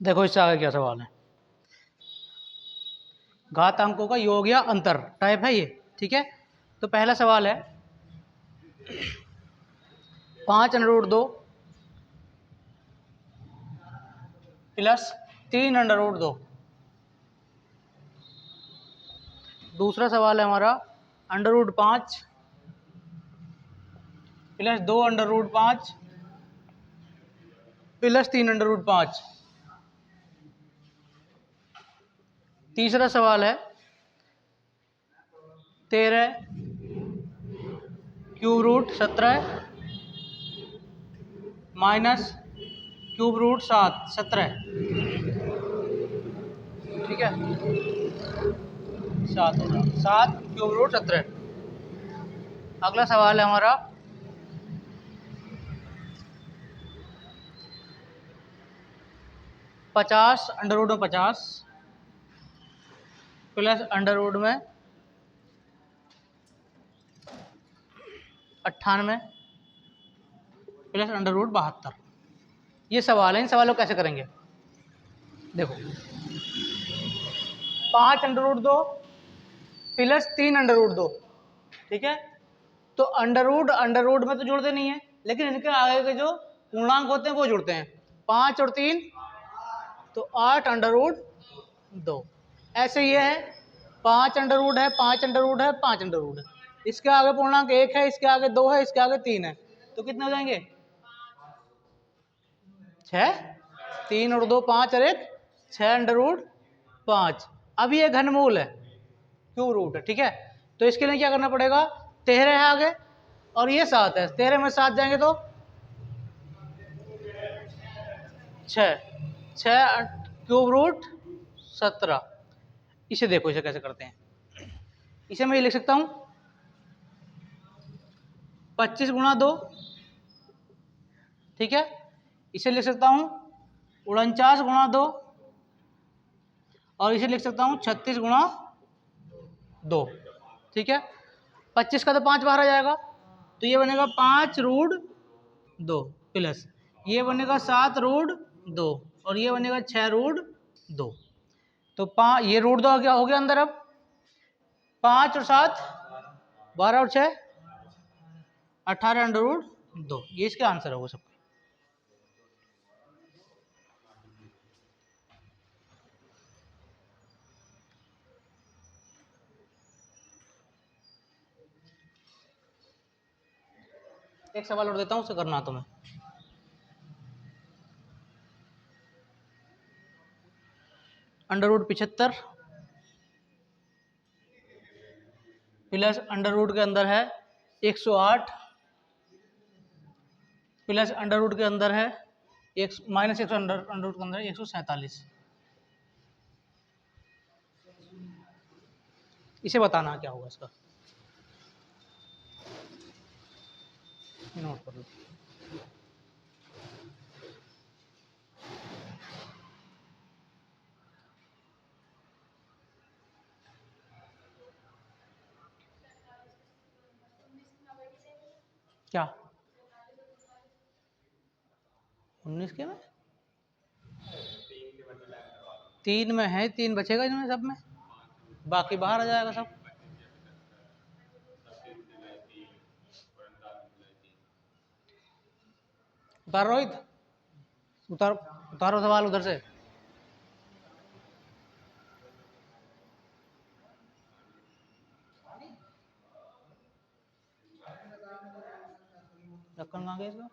देखो इससे आगे क्या सवाल है। घातांकों का योग या अंतर टाइप है ये, ठीक है। तो पहला सवाल है 5√2 प्लस 3√2। दूसरा सवाल है हमारा √5 प्लस 2√5 प्लस 3√5। तीसरा सवाल है 13√17 माइनस √17, ठीक है। 7 होगा 7√17। अगला सवाल है हमारा 50√50 प्लस √98 प्लस √72। ये सवाल है, इन सवालों को कैसे करेंगे। देखो 5√2 प्लस 3√2, ठीक है। तो अंडर रूट में तो जुड़ते नहीं है, लेकिन इनके आगे के जो पूर्णांक होते हैं वो जुड़ते हैं। 5 और 3 तो 8√2। ऐसे ये है 5 अंडर रूट है, 5 अंडर रूट है, 5 अंडर रूट है। इसके आगे पूर्णांक 1 है, इसके आगे 2 है, इसके आगे 3 है। तो कितने हो जाएंगे 6। 3 और 2 5 और 1 6 अंडर रूट 5। अब ये घनमूल है, क्यूब रूट है, ठीक है। तो इसके लिए क्या करना पड़ेगा, 13 है आगे और ये 7 है। 13 में 7 जाएंगे तो 6 6 क्यूब रूट 17। इसे देखो, इसे कैसे करते हैं। इसे मैं ये लिख सकता हूं 25 × 2, ठीक है। इसे लिख सकता हूं 49 × 2 और इसे लिख सकता हूं 36 × 2, ठीक है। 25 का तो 5 बाहर आ जाएगा, तो ये बनेगा 5√2 प्लस ये बनेगा 7√2 और ये बनेगा 6√2। तो ये √2 क्या हो गया अंदर। अब 5 और 7 12 और 6 18 अंडर रूट 2। ये इसका आंसर होगा सबका। एक सवाल और देता हूं, उसे करना तुम्हें। √75 प्लस अंडर रूट के अंदर है 108 प्लस अंडर रूट के अंदर है माइनस 100 अंडर रूट के अंदर है 147। इसे बताना क्या होगा इसका, नोट कर लो। क्या 19 के में 3 में है, 3 बचेगा इनमें सब में, बाकी बाहर आ जाएगा सब। उतार रोहित, उतार उतारो सवाल उधर से। ढक्कन कहाँ गया इसका।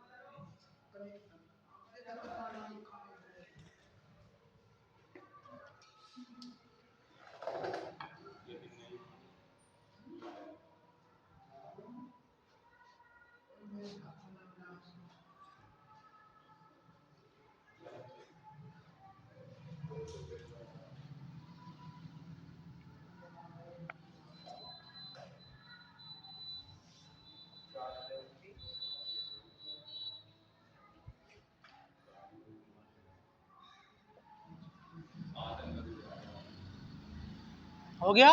हो गया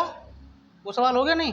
वो सवाल, हो गया नहीं।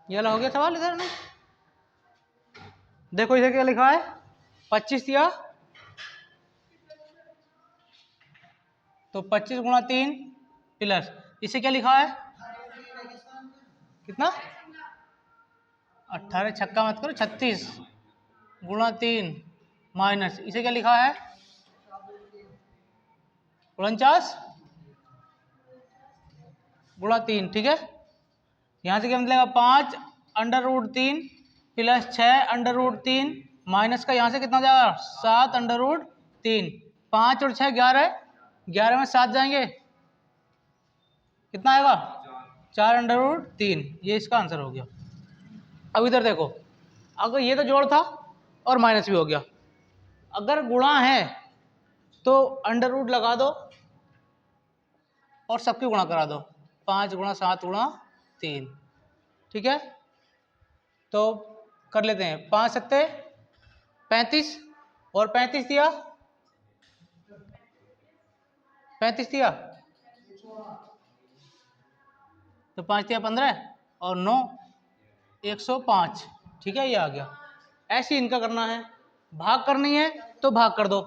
ये हो गया सवाल इधर ना। देखो इधर क्या लिखा है, 25 दिया तो 25 गुणा 3 प्लस, इसे क्या लिखा है, कितना, 18 छक्का मत करो, 36 गुणा 3 माइनस, इसे क्या लिखा है, 49 गुणा 3। ठीक है, यहाँ से क्या मिलेगा, 5 under root 3 plus 6 under root 3 minus का यहाँ से कितना हो जाएगा, 7 अंडर रूट 3। 5 और 6 11, 11 में 7 जाएंगे, कितना आएगा, 4 अंडर रूट 3। ये इसका आंसर हो गया। अब इधर देखो, अगर ये तो जोड़ था और माइनस भी हो गया, अगर गुणा है तो अंडर रूट लगा दो और सबकी गुणा करा दो, 5 गुणा 7 गुणा 3। ठीक है, तो कर लेते हैं, 5 सत्ते 35 और 35 दिया, 35 दिया तो 5 दिया 15 और 9 105। ठीक है, ये आ गया। ऐसे इनका करना है, भाग करनी है तो भाग कर दो,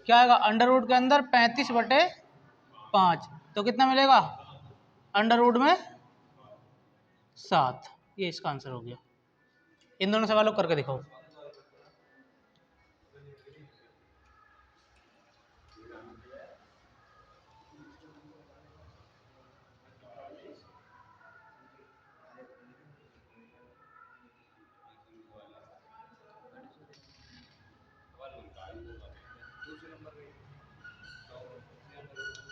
क्या आएगा, अंडर रूट के अंदर 35/5 तो कितना मिलेगा, अंडर रूट में 7। ये इसका आंसर हो गया। इन दोनों सवालों को करके दिखाओ।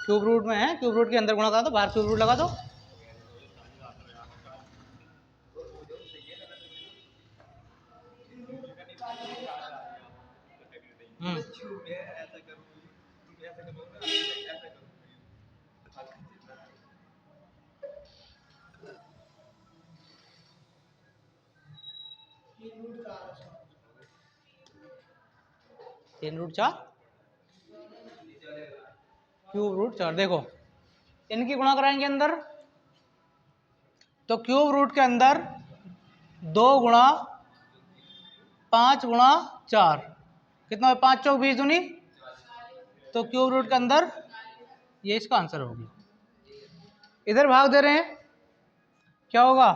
क्यूब रूट में है, क्यूब रूट के अंदर गुणा करा दो, बाहर क्यूब रूट लगा दो। तीन रूट 4 क्यूब रूट 4। देखो इनकी गुणा कराएंगे अंदर, तो क्यूब रूट के अंदर 2 गुणा 5 गुणा 4 कितना है, 5 चौक 20 दूनी, तो क्यूब रूट के अंदर, ये इसका आंसर होगी। इधर भाग दे रहे हैं, क्या होगा,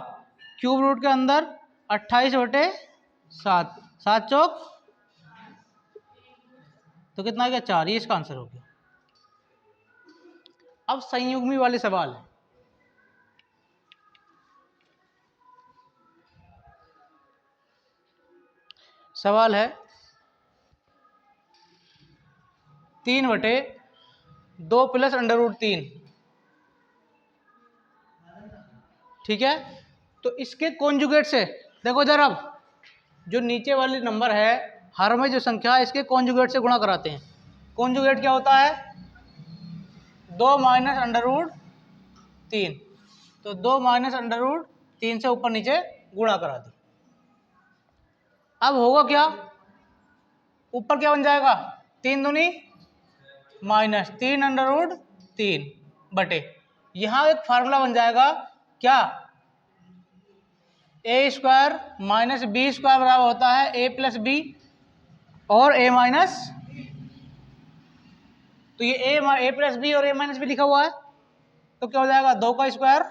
क्यूब रूट के अंदर 28/7, 7 चौक तो कितना आ गया, 4। ये इसका आंसर हो गया। अब संयुग्मी वाले सवाल है, सवाल है 3/2 प्लस अंडर रूट 3। ठीक है, तो इसके कॉन्जुगेट से देखो इधर, अब जो नीचे वाली नंबर है, हर में जो संख्या है, इसके कॉन्जुगेट से गुणा कराते हैं। कॉन्जुगेट क्या होता है, 2 माइनस अंडर रूट 3, तो 2 माइनस अंडर रूट 3 से ऊपर नीचे गुणा करा दी। अब होगा क्या, ऊपर क्या बन जाएगा, 3 दूनी माइनस 3 अंडर रूट 3 बटे, यहां एक फार्मूला बन जाएगा क्या, ए स्क्वायर माइनस बी स्क्वायर बराबर होता है ए प्लस बी और ए माइनस, तो ये ए प्लस बी और ए माइनस बी लिखा हुआ है, तो क्या हो जाएगा, 2 का स्क्वायर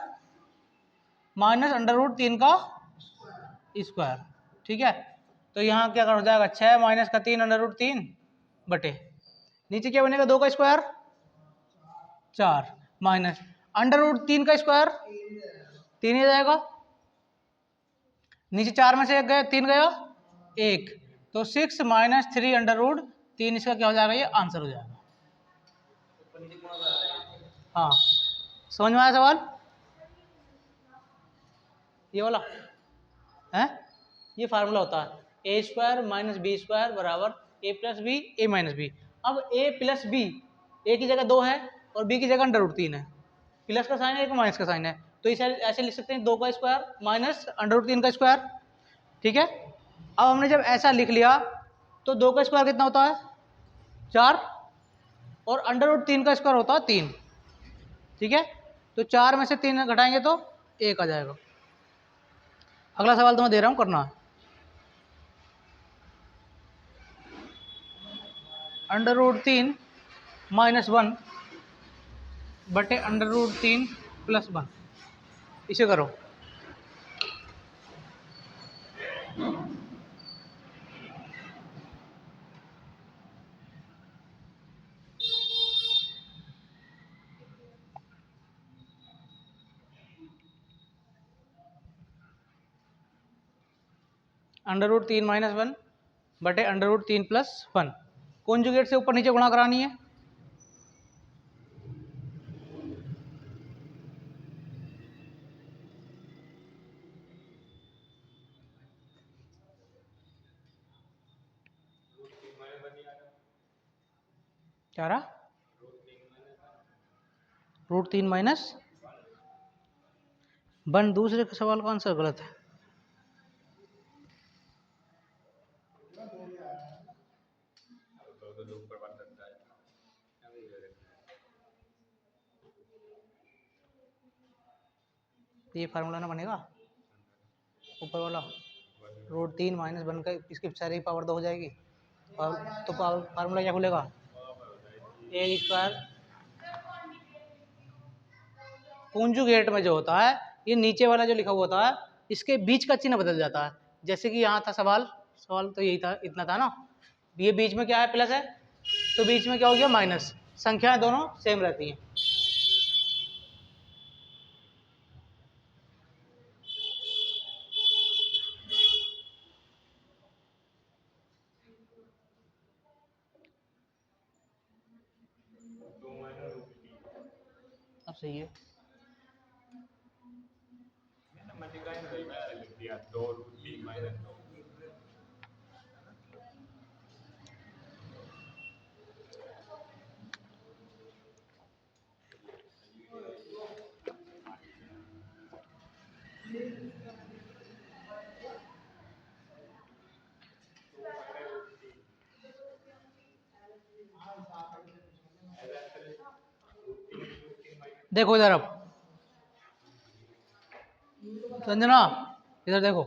माइनस अंडर रूट 3 का स्क्वायर। ठीक है, तो यहाँ क्या हो जाएगा, 6 माइनस का 3 अंडर रूट 3 बटे, नीचे क्या बनेगा, 2 का स्क्वायर 4 माइनस अंडर रूट 3 का स्क्वायर 3 ही जाएगा, नीचे 4 में से एक गया, 3 गया 1, तो 6 माइनस 3 अंडर रूट 3 इसका क्या हो जाएगा, ये आंसर हो जाएगा। हाँ, समझ में आया सवाल ये वाला है? ये फार्मूला होता है ए स्क्वायर माइनस बी स्क्वायर बराबर ए प्लस बी ए माइनस बी। अब ए प्लस बी, ए की जगह 2 है और बी की जगह अंडर रूट 3 है, प्लस का साइन है एक माइनस का साइन है, तो इसे ऐसे लिख सकते हैं 2 का स्क्वायर माइनस अंडर रूट 3 का स्क्वायर। ठीक है, अब हमने जब ऐसा लिख लिया तो 2 का स्क्वायर कितना होता है 4 और अंडर रूट 3 का स्क्वायर होता है 3। ठीक है, तो 4 में से 3 घटाएंगे तो 1 आ जाएगा। अगला सवाल तो मैं दे रहा हूँ करना। अंडर रूट 3 माइनस 1 बटे अंडर रूट 3 प्लस 1, इसे करो। अंडर रूट 3 माइनस 1 बटे अंडर रूट 3 प्लस 1, कॉन्जुगेट से ऊपर नीचे गुणा करानी है। क्या रहा, रूट 3 माइनस 1, दूसरे के सवाल का आंसर गलत है। ये फार्मूला ना बनेगा ऊपर वाला, रूट 3 माइनस 1 का इसकी सारी पावर 2 हो जाएगी, और तो फार्मूला क्या खुलेगा ए स्क्वायर। कॉन्जुगेट में जो होता है ये नीचे वाला जो लिखा हुआ होता है इसके बीच का चिन्ह बदल जाता है। जैसे कि यहाँ था सवाल तो यही था, इतना था ना, ये बीच में क्या है प्लस है, तो बीच में क्या हो गया माइनस, संख्याएं दोनों सेम रहती हैं। अब सही है, देखो इधर अब संजना, इधर देखो,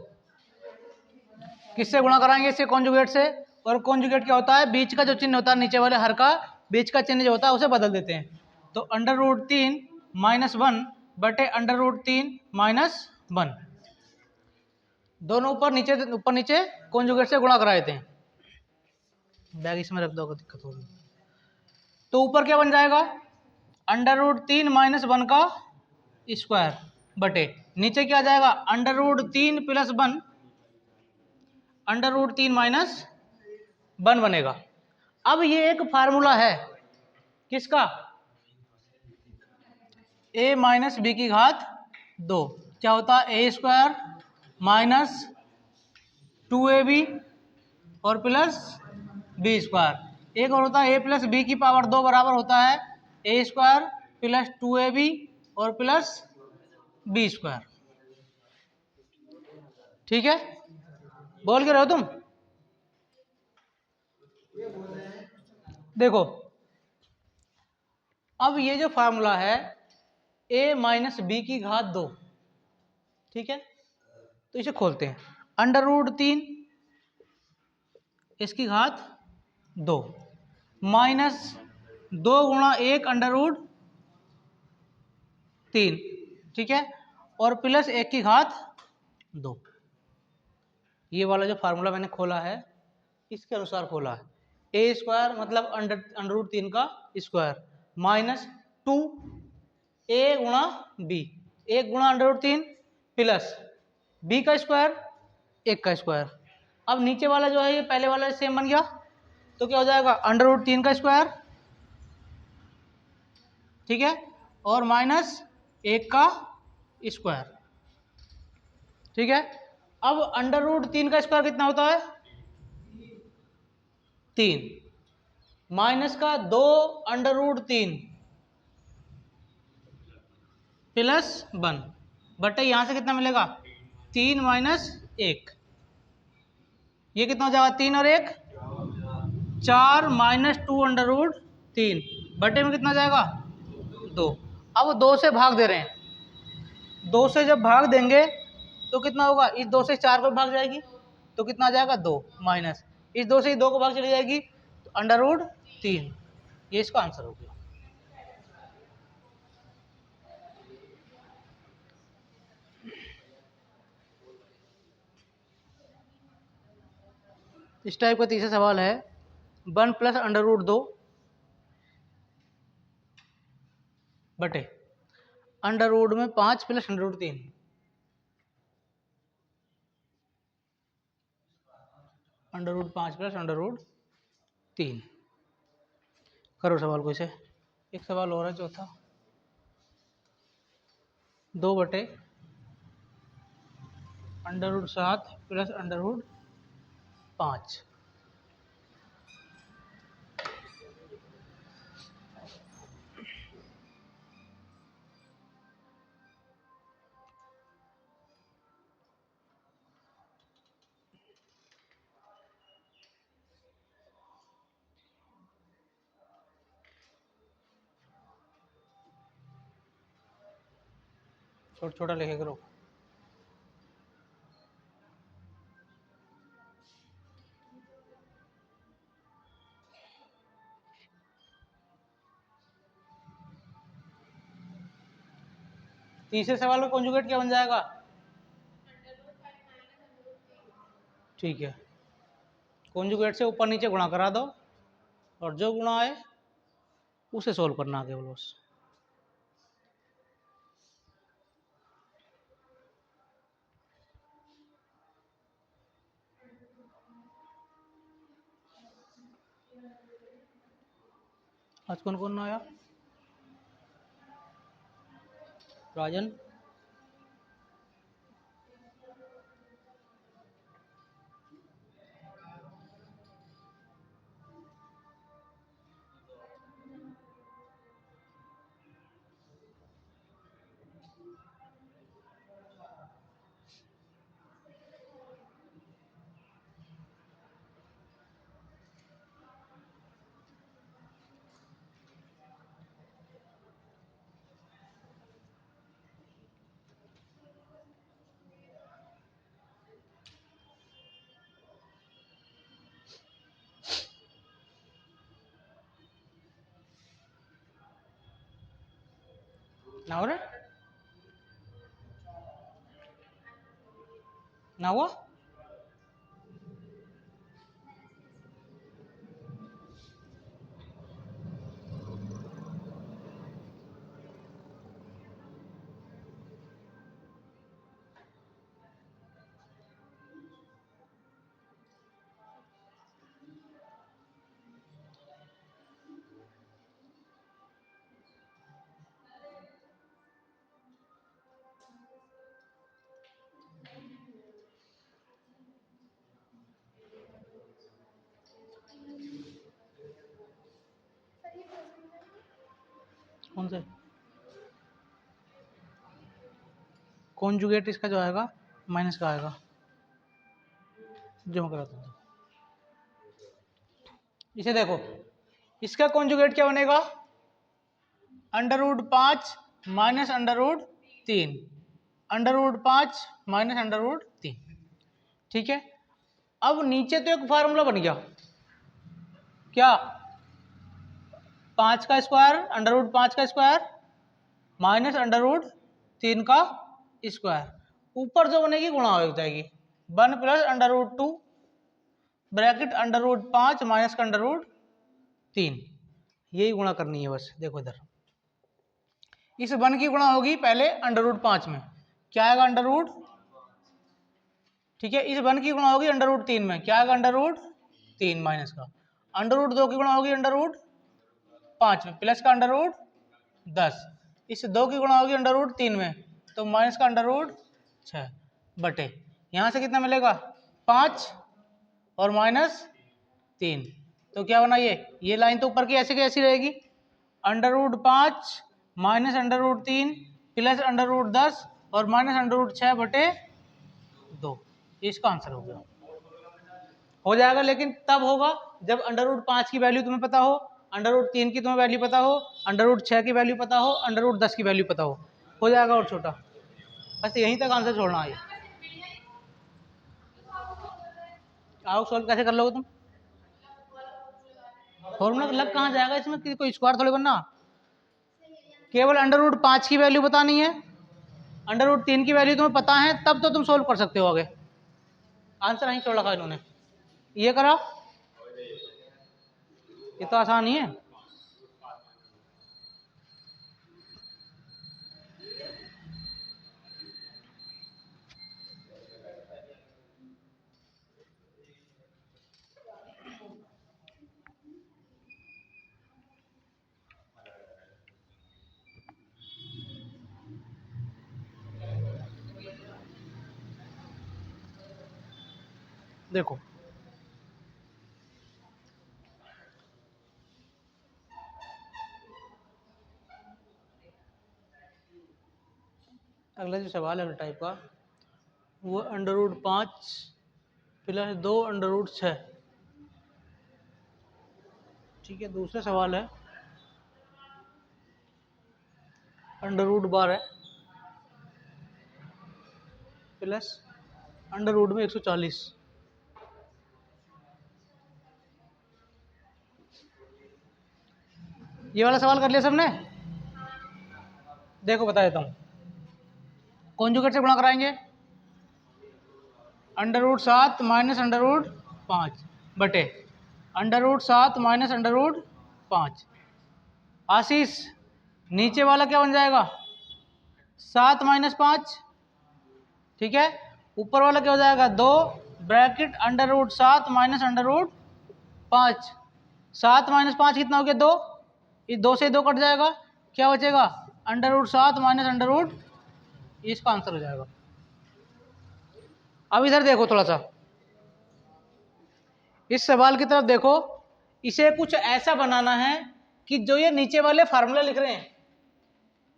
किससे गुणा कराएंगे, इससे कॉन्जुगेट से, और कॉन्जुगेट क्या होता है बीच का जो चिन्ह होता है नीचे वाले हर का बीच का चिन्ह जो होता है उसे बदल देते हैं। तो अंडर रूट 3 माइनस 1 बटे अंडर रूट 3 माइनस 1, दोनों ऊपर नीचे कॉन्जुगेट से गुणा करा देते हैं। बैग इसमें रख दो, दिक्कत होगी। तो ऊपर क्या बन जाएगा अंडर रूट 3 माइनस 1 का स्क्वायर बटे नीचे क्या आ जाएगा under root 3 plus 1 under root 3 minus 1 बनेगा। अब ये एक फार्मूला है किसका, a माइनस बी की घात 2, क्या होता है ए स्क्वायर माइनस 2ab और प्लस बी स्क्वायर। एक और होता है ए प्लस बी की पावर 2 बराबर होता है ए स्क्वायर प्लस 2ab और प्लस बी स्क्वायर। ठीक है, बोल के रहो तुम। देखो अब ये जो फार्मूला है a माइनस बी की घात 2, ठीक है, तो इसे खोलते हैं। अंडर रूट 3 इसकी घात 2 माइनस 2 गुणा 1 अंडर रूट 3, ठीक है, और प्लस 1 की घात 2। ये वाला जो फार्मूला मैंने खोला है इसके अनुसार खोला है, ए स्क्वायर मतलब अंडर रूट 3 का स्क्वायर माइनस 2 ए गुणा बी, 1 गुणा अंडर रूट 3 प्लस बी का स्क्वायर 1 का स्क्वायर। अब नीचे वाला जो है ये पहले वाला सेम बन गया, तो क्या हो जाएगा अंडर रूट 3 का स्क्वायर, ठीक है, और माइनस 1 का स्क्वायर, ठीक है। अब अंडर रूट 3 का स्क्वायर कितना होता है 3, माइनस का 2 अंडर रूट 3 प्लस 1 बटे यहां से कितना मिलेगा 3 माइनस 1, ये कितना हो जाएगा 3 और 1 4 माइनस 2 अंडर रूट 3 बटे में कितना जाएगा 2। अब 2 से भाग दे रहे हैं, 2 से जब भाग देंगे तो कितना होगा, इस 2 से 4 को भाग जाएगी तो कितना आ जाएगा 2 माइनस इस 2 से 2 को भाग चली जाएगी तो अंडर रूट 3, ये इसका आंसर हो गया। इस टाइप का तीसरा सवाल है 1 प्लस अंडर रूट 2 बटे अंडर रूट में 5 plus under root 3, under root 5 plus under root 3। करो सवाल को इसे। एक सवाल और है चौथा 2 बटे under root 7 plus under root 5। छोटा छोटा लिखे करो। तीसरे सवाल का कॉन्जुगेट क्या बन जाएगा, ठीक है, कॉन्जुगेट से ऊपर नीचे गुणा करा दो और जो गुणा आए उसे सोल्व करना आगे बोलो बस। आज कौन कौन आया, राजन, ना हो रहा ना हुआ, कौन से कॉन्जुगेट इसका जो आएगा माइनस का आएगा, जो मैं कराता हूँ इसे देखो, इसका कॉन्जुगेट क्या बनेगा under root 5 minus under root 3, under root 5 minus under root 3, ठीक है। अब नीचे तो एक फार्मूला बन गया, क्या 5 का स्क्वायर अंडर रूट 5 का स्क्वायर माइनस अंडर रूट 3 का स्क्वायर, ऊपर जो बनेगी गुणा हो जाएगी 1 plus under root 2 bracket under root 5 minus का अंडर रूट 3, यही गुणा करनी है बस। देखो इधर इस 1 की गुणा होगी पहले अंडर रूट 5 में, क्या आएगा अंडर रूट, ठीक है, इस 1 की गुणा होगी अंडर रूट 3 में, क्या आएगा अंडर रूट 3 माइनस का, अंडर रूट 2 की गुणा होगी अंडर रूट 5 में, प्लस का अंडर रूट 10, इस 2 की गुणा होगी अंडर रूट 3 में, तो माइनस का अंडर रूट 6 बटे, यहाँ से कितना मिलेगा 5 और माइनस 3, तो क्या बना ये लाइन तो ऊपर की ऐसे की ऐसी रहेगी, under root 5 minus under root 3 plus under root 10 और माइनस अंडर रूट 6 बटे 2, इसका आंसर हो गया, हो जाएगा। लेकिन तब होगा जब अंडर रूट 5 की वैल्यू तुम्हें पता हो, अंडर रूट 3 की तुम्हें वैल्यू पता हो, अंडर रूट 6 की वैल्यू पता हो, अंडर रूट 10 की वैल्यू पता हो जाएगा और छोटा, बस यहीं तक आंसर छोड़ना है। आओ सॉल्व कैसे कर लोगे तुम, फॉर्मूला लग कहाँ जाएगा इसमें, कोई स्क्वायर थोड़ी बनना, केवल अंडर रूट 5 की वैल्यू बतानी है, अंडर रूट 3 की वैल्यू तुम्हें पता है, तब तो तुम सोल्व कर सकते हो आगे। आंसर नहीं छोड़ रखा इन्होंने, ये करा, ये तो आसान ही है। देखो अगला जो सवाल है टाइप का, वो under root 5 plus 2 under root 6, ठीक है। दूसरा सवाल है under root 12 plus under root में 140, ये वाला सवाल कर लिया सबने, देखो बता देता हूँ, कॉन्जुगेट से गुणा कराएंगे, under root 7 minus under root 5 बटे under root 7 minus under root 5, Ashish नीचे वाला क्या बन जाएगा 7 माइनस 5, ठीक है, ऊपर वाला क्या हो जाएगा 2 bracket under root 7 minus under root 5, 7 minus 5 कितना हो गया 2, इस 2 से 2 कट जाएगा, क्या बचेगा under root 7 minus under root, इसका आंसर हो जाएगा। अब इधर देखो थोड़ा सा, इस सवाल की तरफ देखो, इसे कुछ ऐसा बनाना है कि जो ये नीचे वाले फार्मूला लिख रहे हैं,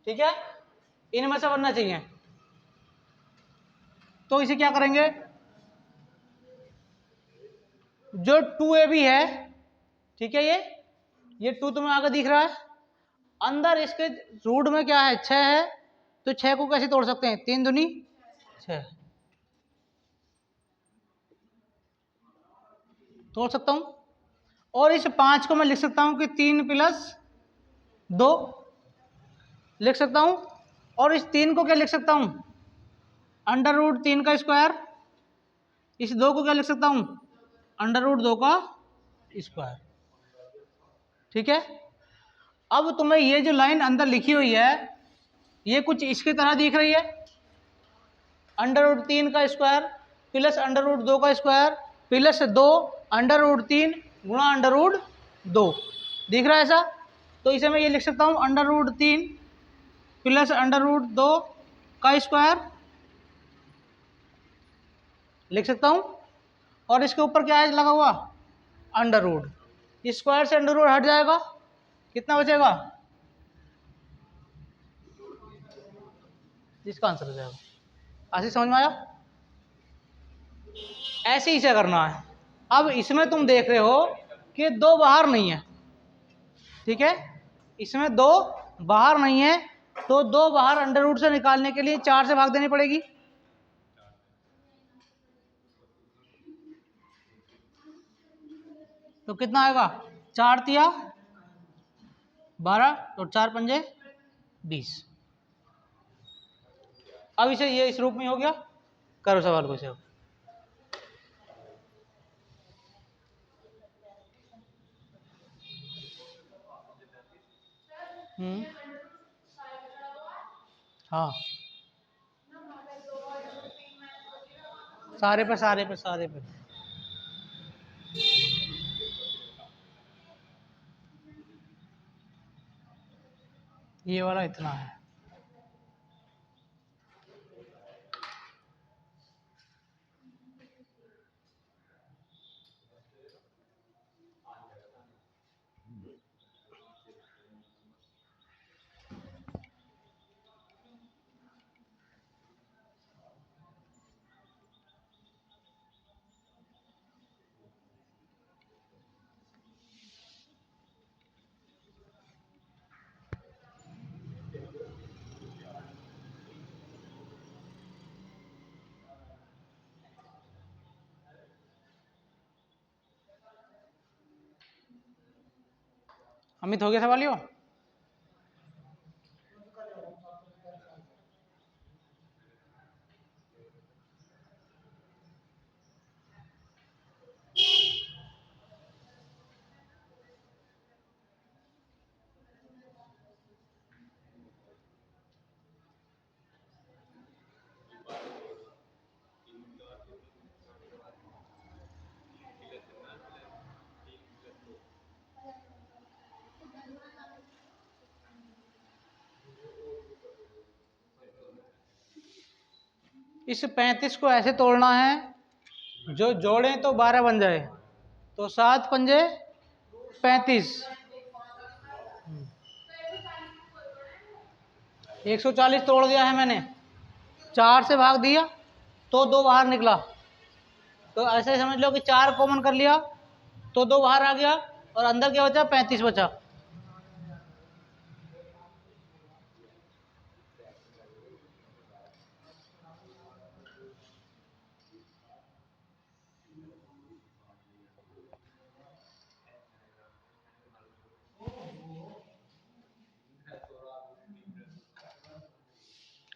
ठीक है, इनमें से बनना चाहिए। तो इसे क्या करेंगे, जो 2ab है, ठीक है, ये 2 तुम्हें आगे दिख रहा है, अंदर इसके रूट में क्या है 6 है, तो 6 को कैसे तोड़ सकते हैं, 3 दूनी 6, तोड़ सकता हूं, और इस 5 को मैं लिख सकता हूं कि 3 प्लस 2 लिख सकता हूं, और इस 3 को क्या लिख सकता हूं अंडर रूट 3 का स्क्वायर, इस 2 को क्या लिख सकता हूं अंडर रूट 2 का स्क्वायर, ठीक है। अब तुम्हें ये जो लाइन अंदर लिखी हुई है, ये कुछ इसकी तरह दिख रही है, अंडर रूट 3 का स्क्वायर प्लस अंडर रूट 2 का स्क्वायर प्लस 2 अंडर रूट 3 गुणा अंडर रूट 2, दिख रहा है ऐसा, तो इसे मैं ये लिख सकता हूँ under root 3 plus under root 2 का स्क्वायर लिख सकता हूँ, और इसके ऊपर क्या है लगा हुआ अंडर रूट, स्क्वायर से अंडर रूट हट जाएगा, कितना बचेगा, इसका आंसर हो जाएगा। ऐसे समझ में आया, ऐसे ही इसे करना है। अब इसमें तुम देख रहे हो कि 2 बाहर नहीं है, ठीक है, इसमें 2 बाहर नहीं है, तो 2 बाहर अंडर रूट से निकालने के लिए 4 से भाग देनी पड़ेगी, तो कितना आएगा 4 तिया 12, तो 4 पंजे 20। अब इसे ये इस रूप में हो गया, करो सवाल को इसे। हाँ सारे पे सारे पे सारे पे। ये वाला इतना है। अमित हो गया सवालियो? इस 35 को ऐसे तोड़ना है जो जोड़ें तो 12 बन जाए। तो 7 पंजे 35, 140 तोड़ दिया है मैंने, 4 से भाग दिया तो 2 बाहर निकला। तो ऐसे समझ लो कि 4 कॉमन कर लिया तो 2 बाहर आ गया और अंदर क्या बचा? 35 बचा।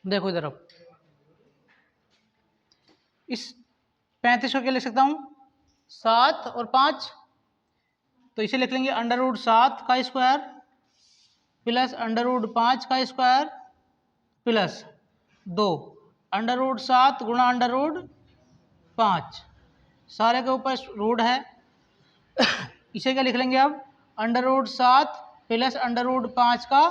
देखो इधर अब इस 35 को क्या लिख सकता हूं? 7 और 5, तो इसे लिख लेंगे अंडर रूट 7 का स्क्वायर प्लस अंडर रूट 5 का स्क्वायर प्लस 2 अंडर रूट 7 गुणा अंडर रूट 5, सारे के ऊपर रूट है। इसे क्या लिख लेंगे अब? Under root 7 plus under root 5 का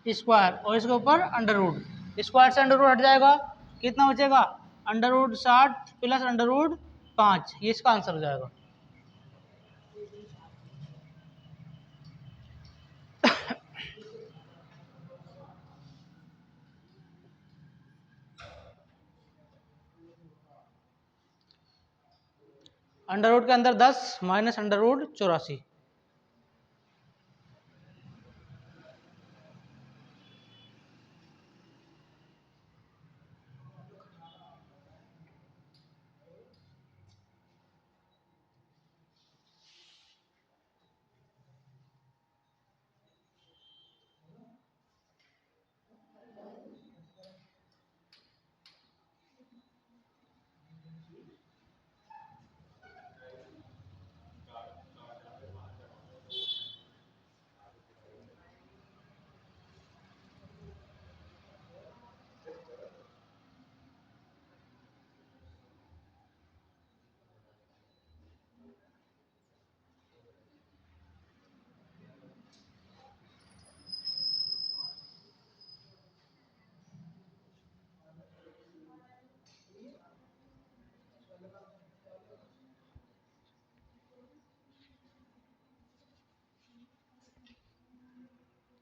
स्क्वायर और इसके ऊपर अंडर रूट। स्क्वायर से अंडर रूट हट जाएगा, कितना बचेगा? Under root 60 plus under root 5, ये इसका आंसर हो जाएगा। अंडर रूट के अंदर 10 माइनस अंडर रूट 84।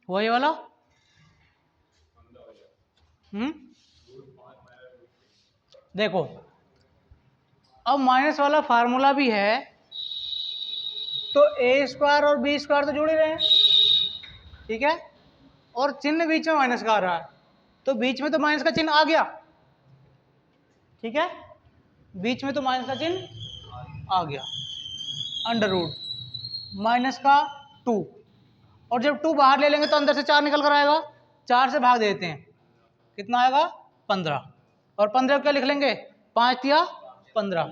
वही वाला। देखो अब माइनस वाला फार्मूला भी है तो ए स्क्वायर और बी स्क्वायर तो जुड़ ही रहे हैं, ठीक है, और चिन्ह बीच में माइनस का आ रहा है तो बीच में तो माइनस का चिन्ह आ गया, ठीक है, बीच में तो माइनस का चिन्ह आ गया। अंडर रूट माइनस का 2, और जब 2 बाहर ले लेंगे तो अंदर से 4 निकल कर आएगा, 4 से भाग देते हैं, कितना आएगा? 15, और 15 क्या लिख लेंगे? 5 या 15।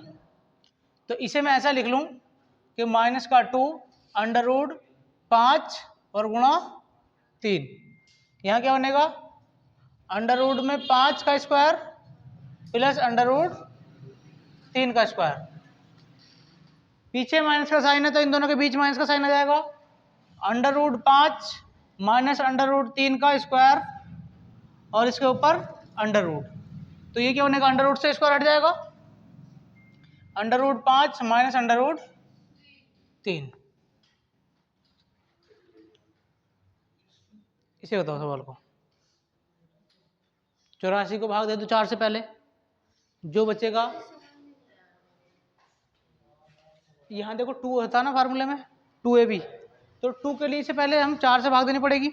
तो इसे मैं ऐसा लिख लूं कि माइनस का 2 अंडर रूट 5 और गुणा 3, यहाँ क्या बनेगा? अंडर रूट में 5 का स्क्वायर प्लस अंडर रूट 3 का स्क्वायर, पीछे माइनस का साइन है तो इन दोनों के बीच माइनस का साइन आ जाएगा, under root 5 minus under root 3 का स्क्वायर और इसके ऊपर अंडर रूट, तो ये क्या बनेगा, अंडर रूट से स्क्वायर हट जाएगा, under root 5 minus under root 3। इसे बताओ सवाल को, 84 को भाग दे दो 4 से पहले, जो बचेगा, यहाँ देखो 2 होता है ना फार्मूले में, 2ab, तो 2 के लिए से पहले हम 4 से भाग देनी पड़ेगी,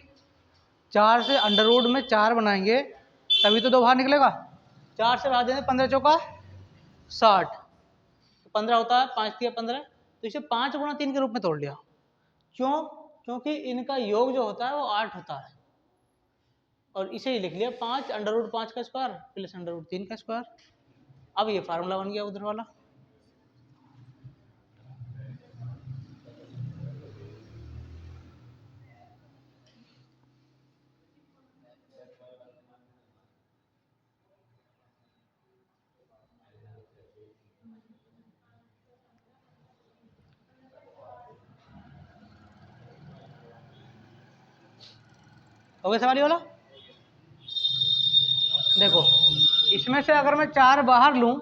4 से अंडर रूट में 4 बनाएंगे तभी तो 2 बाहर निकलेगा, 4 से भाग देंगे 15 चौका 60, 15 होता है, 5 दिया 15, तो इसे 5 गुणा 3 के रूप में तोड़ लिया, क्यों, क्योंकि इनका योग जो होता है वो 8 होता है, और इसे ही लिख लिया 5 अंडर रूट 5 का स्क्वायर प्लस अंडर रूट 3 का स्क्वायर। अब ये फार्मूला बन गया उधर वाला। हो गया सवाल ये वाला। देखो इसमें से अगर मैं 4 बाहर लूं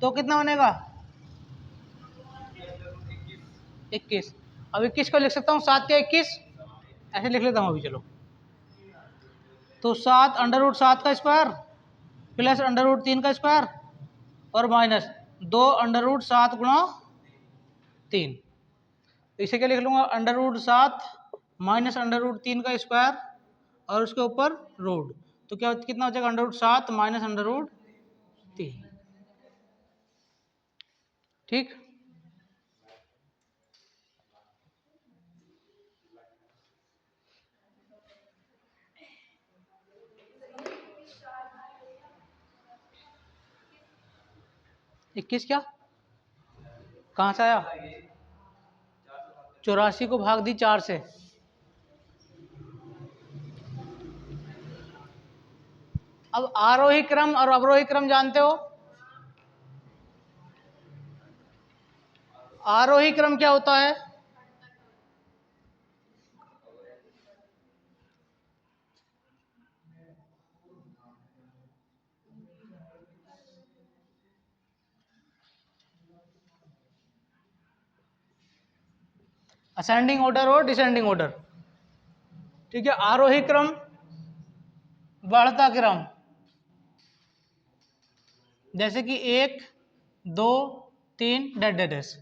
तो कितना बनेगा, 21। अब 21 को लिख सकता हूँ 7 के 21, ऐसे लिख लेता हूँ अभी, चलो, तो 7 अंडर रूट 7 का स्क्वायर प्लस अंडर रूट 3 का स्क्वायर और माइनस 2 अंडर रूट 7 गुणा 3, इसे क्या लिख लूँगा, under root 7 minus under root 3 का स्क्वायर और उसके ऊपर रूट, तो क्या कितना हो जाएगा, under root 7 minus under root 3, ठीक। इक्कीस क्या कहाँ से आया, 84 को भाग दी 4 से, अब आरोही क्रम और अवरोही क्रम जानते हो, आरोही क्रम क्या होता है, असेंडिंग ऑर्डर और डिसेंडिंग ऑर्डर, ठीक है। आरोही क्रम बढ़ता क्रम, जैसे कि 1 2 3 डैश डैश डैश,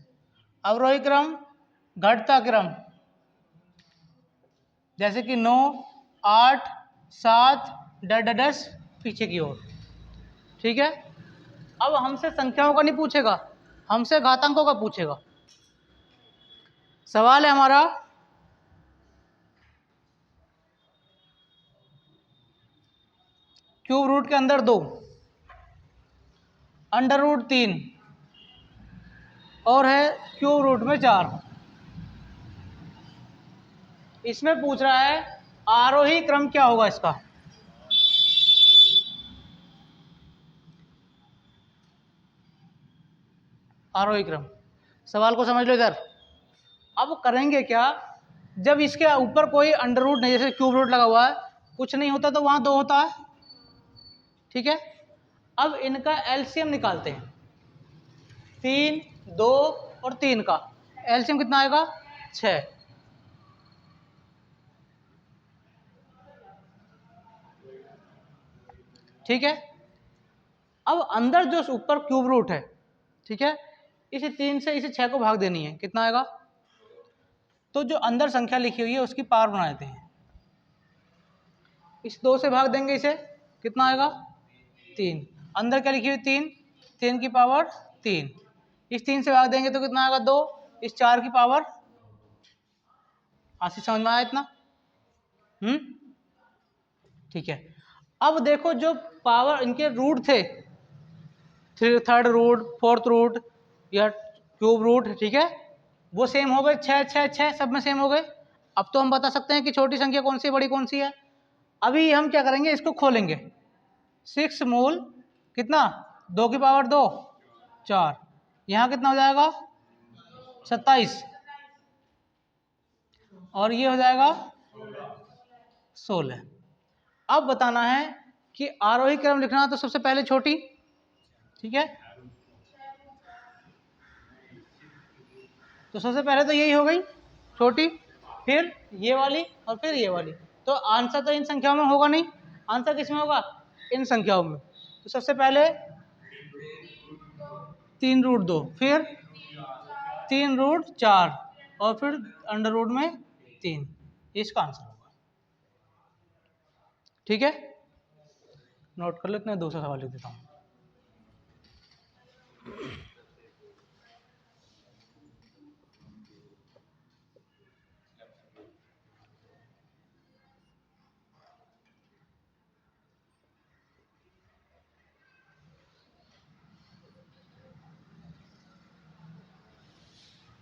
अवरोही क्रम घटता क्रम, जैसे कि 9 8 7 डैश डैश डैश पीछे की ओर, ठीक है। अब हमसे संख्याओं का नहीं पूछेगा, हमसे घातांकों का पूछेगा। सवाल है हमारा, क्यूब रूट के अंदर 2, अंडर रूट 3 और है क्यूब रूट में 4, इसमें पूछ रहा है आरोही क्रम क्या होगा इसका, आरोही क्रम। सवाल को समझ लो इधर। अब करेंगे क्या, जब इसके ऊपर कोई अंडर रूट नहीं, जैसे क्यूब रूट लगा हुआ है, कुछ नहीं होता तो वहां 2 होता है, ठीक है। अब इनका एलसीएम निकालते हैं, 3 2 और 3 का एलसीएम कितना आएगा, 6, ठीक है। अब अंदर जो ऊपर क्यूब रूट है, ठीक है, इसे 3 से इसे 6 को भाग देनी है, कितना आएगा, तो जो अंदर संख्या लिखी हुई है उसकी पावर बना देते हैं, इस 2 से भाग देंगे इसे, कितना आएगा 3, अंदर क्या लिखी हुई 3, 3 की पावर 3, इस 3 से भाग देंगे तो कितना आएगा 2, इस 4 की पावर, आशी समझ में आया इतना, ठीक है। अब देखो जो पावर इनके रूट थे, थर्ड रूट, फोर्थ रूट या क्यूब रूट, ठीक है, वो सेम हो गए, 6 6 6 सब में सेम हो गए। अब तो हम बता सकते हैं कि छोटी संख्या कौन सी बड़ी कौन सी है। अभी हम क्या करेंगे, इसको खोलेंगे, 6 मूल कितना, 2 की पावर 2 4, यहाँ कितना हो जाएगा 27, और ये हो जाएगा 16। अब बताना है कि आरोही क्रम लिखना तो सबसे पहले छोटी, ठीक है, तो सबसे पहले तो यही हो गई छोटी, फिर ये वाली और फिर ये वाली। तो आंसर तो इन संख्याओं में होगा नहीं, आंसर किस में होगा, इन संख्याओं में। तो सबसे पहले 3√2, फिर 3√4 और फिर अंडर रूट में 3, इसका आंसर होगा। ठीक है, नोट कर लेते हैं, दूसरा सवाल लिख देता हूँ।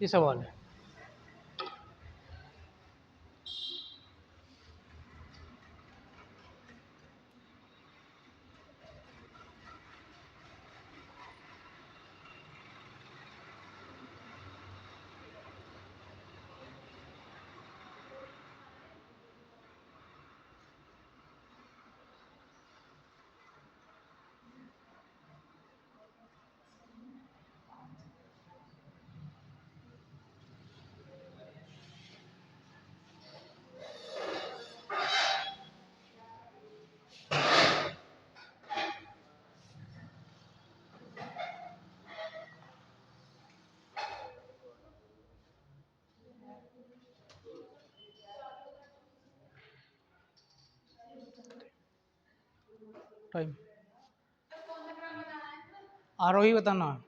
ये सवाल है, टाइम आरोही बताना है।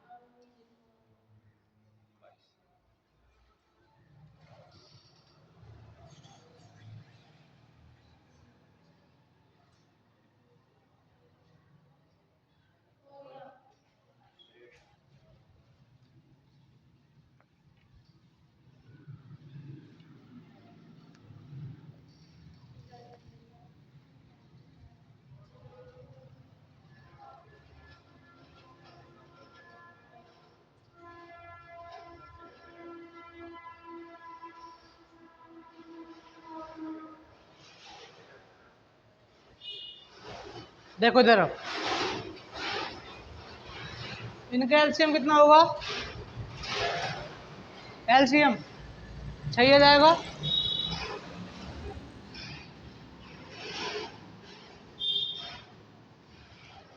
देखो इधर, इनका एलसीएम कितना होगा, एलसीएम 6 आ जाएगा,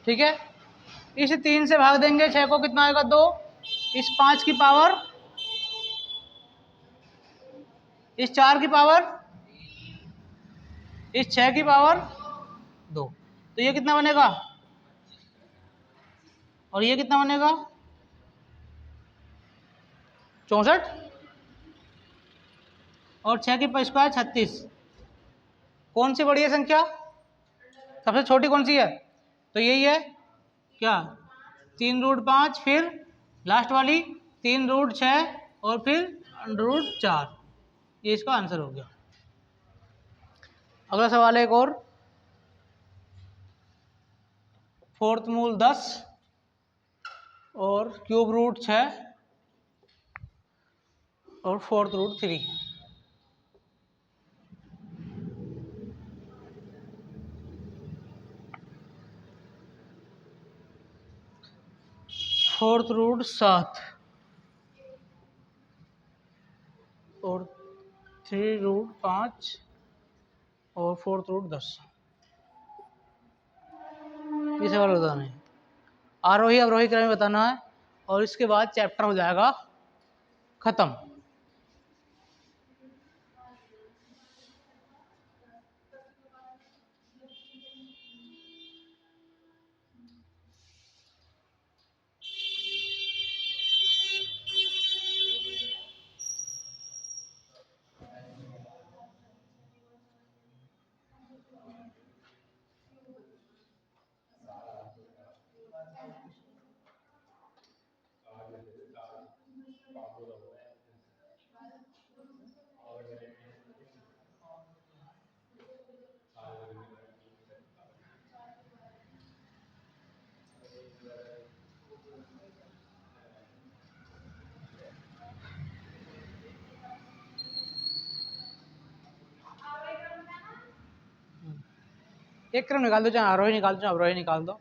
ठीक है। इस 3 से भाग देंगे 6 को, कितना आएगा 2, इस 5 की पावर, इस 4 की पावर, इस 6 की पावर 2, तो ये कितना बनेगा, और ये कितना बनेगा 64, और 6 की स्क्वायर 36। कौन सी बड़ी है संख्या, सबसे छोटी कौन सी है, तो यही है क्या, 3√5, फिर लास्ट वाली 3√6 और फिर √4, ये इसका आंसर हो गया। अगला सवाल है एक और, फोर्थ मूल 10 और क्यूब रूट 6 और फोर्थ रूट 3। फोर्थ रूट 7 और 3√5 और फोर्थ रूट 10, ये सवाल बताना है, आरोही अवरोही क्रम में बताना है, और इसके बाद चैप्टर हो जाएगा खत्म। एक क्रम निकाल दो, चाहे आरोही निकाल दो चाहे अवरोही निकाल दो,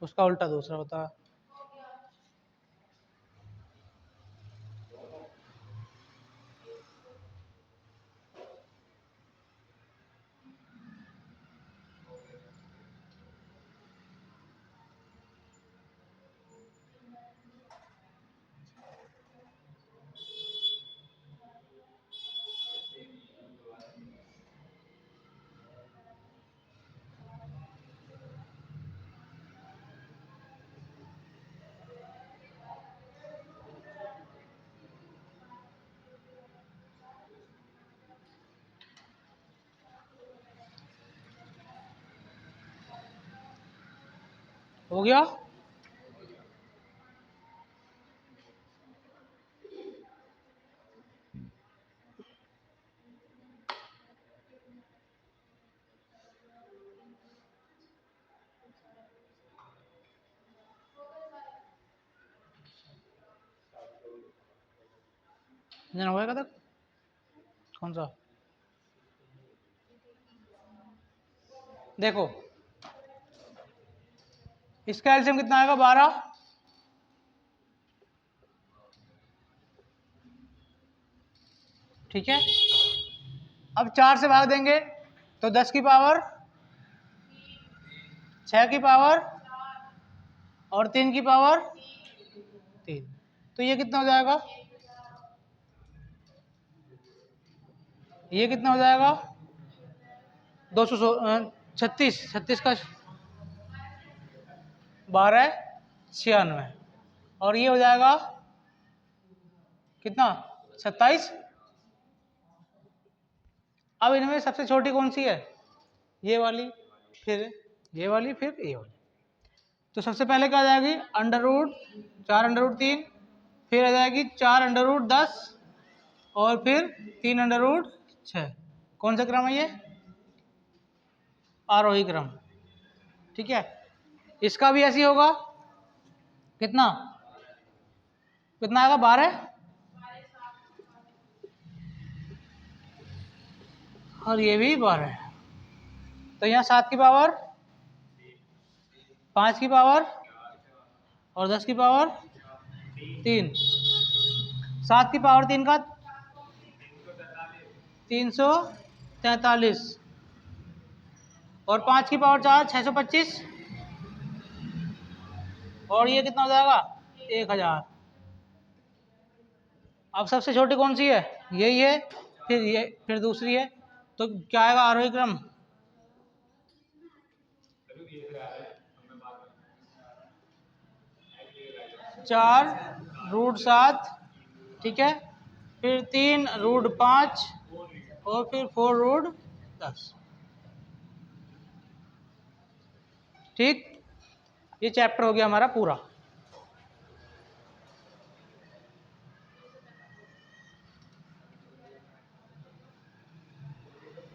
उसका उल्टा दूसरा होता है। हो गया? जना होएगा तक कौन सा? देखो इसका एलसीएम कितना आएगा? 12। ठीक है, अब 4 से भाग देंगे तो 10 की पावर 6 की पावर और 3 की पावर 3, तो ये कितना हो जाएगा? ये कितना हो जाएगा? 236, 36 का 12 96, और ये हो जाएगा कितना? 27। अब इनमें सबसे छोटी कौन सी है? ये वाली, फिर ये वाली, फिर ये वाली। तो सबसे पहले क्या आ जाएगी? अंडर रूट 4 अंडर रूट 3, फिर आ जाएगी 4 अंडर रूट 10, और फिर 3 अंडर रूट 6। कौन सा क्रम है ये? आरोही क्रम। ठीक है, इसका भी ऐसी होगा। कितना कितना आएगा? 12, और ये भी 12। तो यहाँ 7 की पावर 5 की पावर और 10 की पावर 3, 7 की पावर 3 का 343, और 5 की पावर 4 625, और ये कितना हो जाएगा? 1000। अब सबसे छोटी कौन सी है? यही है, फिर ये, फिर दूसरी है, तो क्या आएगा आरोही क्रम? 4 रूट 7, ठीक है, फिर 3 रूट 5, और फिर 4 रूट 10। ठीक, ये चैप्टर हो गया हमारा पूरा।